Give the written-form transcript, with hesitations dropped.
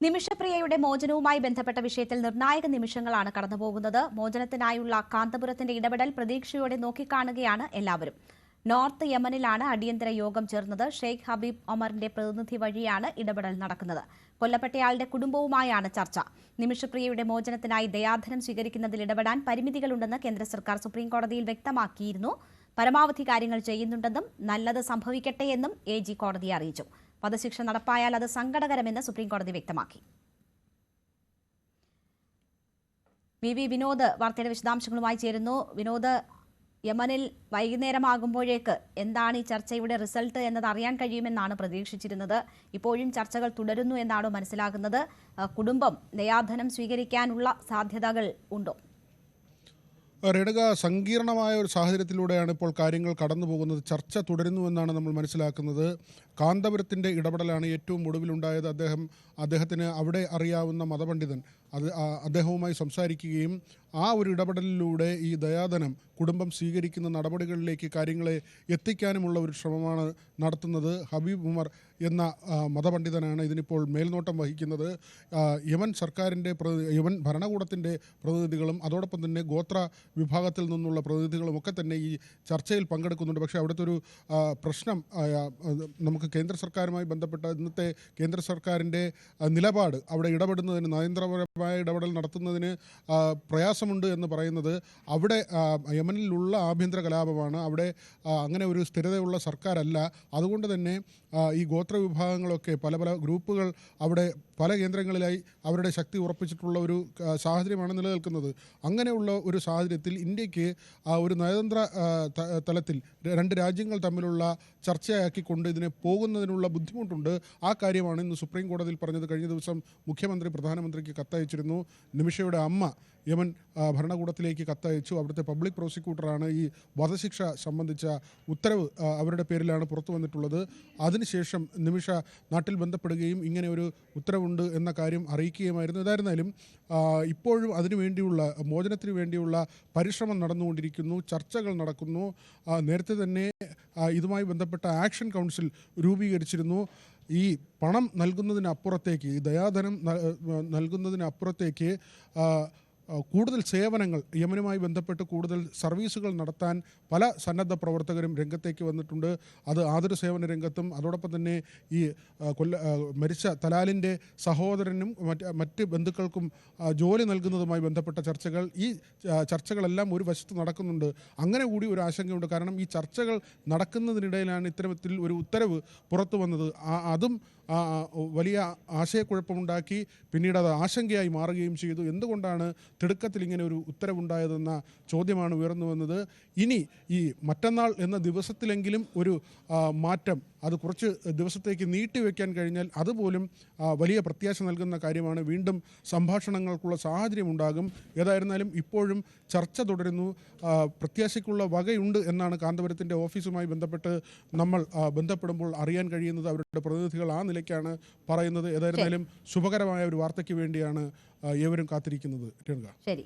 നിമിഷപ്രിയയുടെ മോചനവുമായി ബന്ധപ്പെട്ട വിഷയത്തിൽ നിർണായക നിമിഷങ്ങളാണ് കടന്നുപോകുന്നത്. മോചനത്തിനായുള്ള കാന്തപുരത്തിന്റെ ഇടപെടൽ പ്രതീക്ഷയോടെ നോക്കിക്കാണുകയാണ് എല്ലാവരും. നോർത്ത് യമനിലാണ് അടിയന്തര യോഗം ചേർന്നത്. ഷെയ്ഖ് ഹബീബ് ഒമറിന്റെ പ്രതിനിധി വഴിയാണ് ഇടപെടൽ നടക്കുന്നത്. കൊല്ലപ്പെട്ടയാളുടെ കുടുംബവുമായാണ് ചർച്ച. നിമിഷപ്രിയയുടെ മോചനത്തിനായി ദയാധനം സ്വീകരിക്കുന്നതിൽ ഇടപെടാൻ പരിമിതികളുണ്ടെന്ന് കേന്ദ്ര സർക്കാർ സുപ്രീംകോടതിയിൽ വ്യക്തമാക്കിയിരുന്നു. പരമാവധി കാര്യങ്ങൾ ചെയ്യുന്നുണ്ടെന്നും നല്ലത് സംഭവിക്കട്ടെ എന്നും AG കോടതിയെ അറിയിച്ചു. വധശിക്ഷ നടപ്പായാൽ അത് സങ്കടകരമെന്ന് സുപ്രീംകോടതി വ്യക്തമാക്കി. വിനോദ് വാർത്തയുടെ വിശദാംശങ്ങളുമായി ചേരുന്നു. വിനോദ്, യമനിൽ വൈകുന്നേരമാകുമ്പോഴേക്ക് എന്താണ് ഈ ചർച്ചയുടെ റിസൾട്ട് എന്നത് അറിയാൻ കഴിയുമെന്നാണ് പ്രതീക്ഷിച്ചിരുന്നത്. ഇപ്പോഴും ചർച്ചകൾ തുടരുന്നു എന്നാണോ മനസ്സിലാകുന്നത്? കുടുംബം ദയാധനം സ്വീകരിക്കാനുള്ള സാധ്യതകൾ ഉണ്ടോ? രേണുക, സങ്കീർണമായ ഒരു സാഹചര്യത്തിലൂടെയാണ് ഇപ്പോൾ കാര്യങ്ങൾ കടന്നു പോകുന്നത്. ചർച്ച തുടരുന്നുവെന്നാണ് നമ്മൾ മനസ്സിലാക്കുന്നത്. കാന്തപുരത്തിൻ്റെ ഇടപെടലാണ് ഏറ്റവും ഒടുവിലുണ്ടായത്. അദ്ദേഹത്തിന് അവിടെ അറിയാവുന്ന മതപണ്ഡിതൻ അദ്ദേഹവുമായി സംസാരിക്കുകയും ആ ഒരു ഇടപെടലിലൂടെ ഈ ദയാധനം കുടുംബം സ്വീകരിക്കുന്ന നടപടികളിലേക്ക് കാര്യങ്ങളെ എത്തിക്കാനുമുള്ള ഒരു ശ്രമമാണ് നടത്തുന്നത്. ഹബീബ് ഉമർ എന്ന മതപണ്ഡിതനാണ് ഇതിനിപ്പോൾ മേൽനോട്ടം വഹിക്കുന്നത്. യമൻ ഭരണകൂടത്തിൻ്റെ പ്രതിനിധികളും അതോടൊപ്പം തന്നെ ഗോത്ര വിഭാഗത്തിൽ നിന്നുള്ള പ്രതിനിധികളും ഒക്കെ തന്നെ ഈ ചർച്ചയിൽ പങ്കെടുക്കുന്നുണ്ട്. പക്ഷേ അവിടുത്തെ ഒരു പ്രശ്നം നമുക്ക് കേന്ദ്ര സർക്കാരുമായി ബന്ധപ്പെട്ട ഇന്നത്തെ കേന്ദ്ര സർക്കാരിൻ്റെ നിലപാട് അവിടെ ഇടപെടുന്നതിന് നയതന്ത്രപരമായ ഇടപെടൽ നടത്തുന്നതിന് പ്രയാസമുണ്ട് എന്ന് പറയുന്നത് അവിടെ യമനിലുള്ള ആഭ്യന്തര കലാപമാണ്. അവിടെ അങ്ങനെ ഒരു സ്ഥിരതയുള്ള സർക്കാരല്ല. അതുകൊണ്ട് തന്നെ ഈ ഗോത്ര വിഭാഗങ്ങളൊക്കെ പല ഗ്രൂപ്പുകൾ അവിടെ പല കേന്ദ്രങ്ങളിലായി അവരുടെ ശക്തി ഉറപ്പിച്ചിട്ടുള്ള ഒരു സാഹചര്യമാണ് നിലനിൽക്കുന്നത്. അങ്ങനെയുള്ള ഒരു സാഹചര്യത്തിൽ ഇന്ത്യക്ക് ഒരു നയതന്ത്ര തലത്തിൽ രണ്ട് രാജ്യങ്ങൾ തമ്മിലുള്ള ചർച്ചയാക്കിക്കൊണ്ട് ഇതിനെ പോകുന്നതിനുള്ള ബുദ്ധിമുട്ടുണ്ട്. ആ കാര്യമാണ് ഇന്ന് സുപ്രീം കോടതിയിൽ പറഞ്ഞത്. കഴിഞ്ഞ ദിവസം മുഖ്യമന്ത്രി പ്രധാനമന്ത്രിക്ക് കത്തയച്ചിരുന്നു. നിമിഷയുടെ അമ്മ യമൻ ഭരണകൂടത്തിലേക്ക് കത്തയച്ചു. അവിടുത്തെ പബ്ലിക് പ്രോസിക്യൂട്ടറാണ് ഈ വധശിക്ഷ സംബന്ധിച്ച ഉത്തരവ് അവരുടെ പേരിലാണ് പുറത്തു വന്നിട്ടുള്ളത്. അതിനുശേഷം നിമിഷ നാട്ടിൽ ബന്ധപ്പെടുകയും ഇങ്ങനെ ഒരു ഉത്തരവുണ്ട് എന്ന കാര്യം അറിയിക്കുകയുമായിരുന്നു. ഏതായിരുന്നാലും ഇപ്പോഴും അതിനുവേണ്ടിയുള്ള മോചനത്തിന് വേണ്ടിയുള്ള പരിശ്രമം നടന്നുകൊണ്ടിരിക്കുന്നു. ചർച്ചകൾ നടക്കുന്നു. നേരത്തെ തന്നെ ഇതുമായി ബന്ധപ്പെട്ട ആക്ഷൻ കൗൺസിൽ രൂപീകരിച്ചിരുന്നു. ഈ പണം നൽകുന്നതിനപ്പുറത്തേക്ക്, ഈ ദയാധനം നൽകുന്നതിനപ്പുറത്തേക്ക് കൂടുതൽ സേവനങ്ങൾ യമനുമായി ബന്ധപ്പെട്ട് കൂടുതൽ സർവീസുകൾ നടത്താൻ പല സന്നദ്ധ പ്രവർത്തകരും രംഗത്തേക്ക് വന്നിട്ടുണ്ട്. അത് ആതുര സേവന രംഗത്തും അതോടൊപ്പം തന്നെ ഈ മരിച്ച തലാലിൻ്റെ സഹോദരനും മറ്റ് ബന്ധുക്കൾക്കും ജോലി നൽകുന്നതുമായി ബന്ധപ്പെട്ട ചർച്ചകൾ, ഈ ചർച്ചകളെല്ലാം ഒരു വശത്ത് നടക്കുന്നുണ്ട്. അങ്ങനെ കൂടി ഒരു ആശങ്കയുണ്ട്. കാരണം ഈ ചർച്ചകൾ നടക്കുന്നതിനിടയിലാണ് ഇത്തരത്തിൽ ഒരു ഉത്തരവ് പുറത്തു വന്നത്. അതും വലിയ ആശയക്കുഴപ്പമുണ്ടാക്കി. പിന്നീട് അത് ആശങ്കയായി മാറുകയും ചെയ്തു. എന്തുകൊണ്ടാണ് തിടുക്കത്തിൽ ഇങ്ങനെ ഒരു ഉത്തരവുണ്ടായതെന്ന ചോദ്യമാണ് ഉയർന്നു വന്നത്. ഇനി ഈ മറ്റന്നാൾ എന്ന ദിവസത്തിലെങ്കിലും ഒരു മാറ്റം, അത് കുറച്ച് ദിവസത്തേക്ക് നീട്ടിവെക്കാൻ കഴിഞ്ഞാൽ അതുപോലും വലിയ പ്രത്യാശ നൽകുന്ന കാര്യമാണ്. വീണ്ടും സംഭാഷണങ്ങൾക്കുള്ള സാഹചര്യം ഉണ്ടാകും. ഏതായിരുന്നാലും ഇപ്പോഴും ചർച്ച തുടരുന്നു. പ്രത്യാശയ്ക്കുള്ള വകയുണ്ട് എന്നാണ് കാന്തപുരത്തിൻ്റെ ഓഫീസുമായി ബന്ധപ്പെട്ട് നമ്മൾ ബന്ധപ്പെടുമ്പോൾ അറിയാൻ കഴിയുന്നത്. അവരുടെ പ്രതിനിധികൾ ആ നിലയ്ക്കാണ് പറയുന്നത്. ഏതായിരുന്നാലും ശുഭകരമായ ഒരു വാർത്തയ്ക്ക് വേണ്ടിയാണ് ഏവരും കാത്തിരിക്കുന്നത്. ശരി.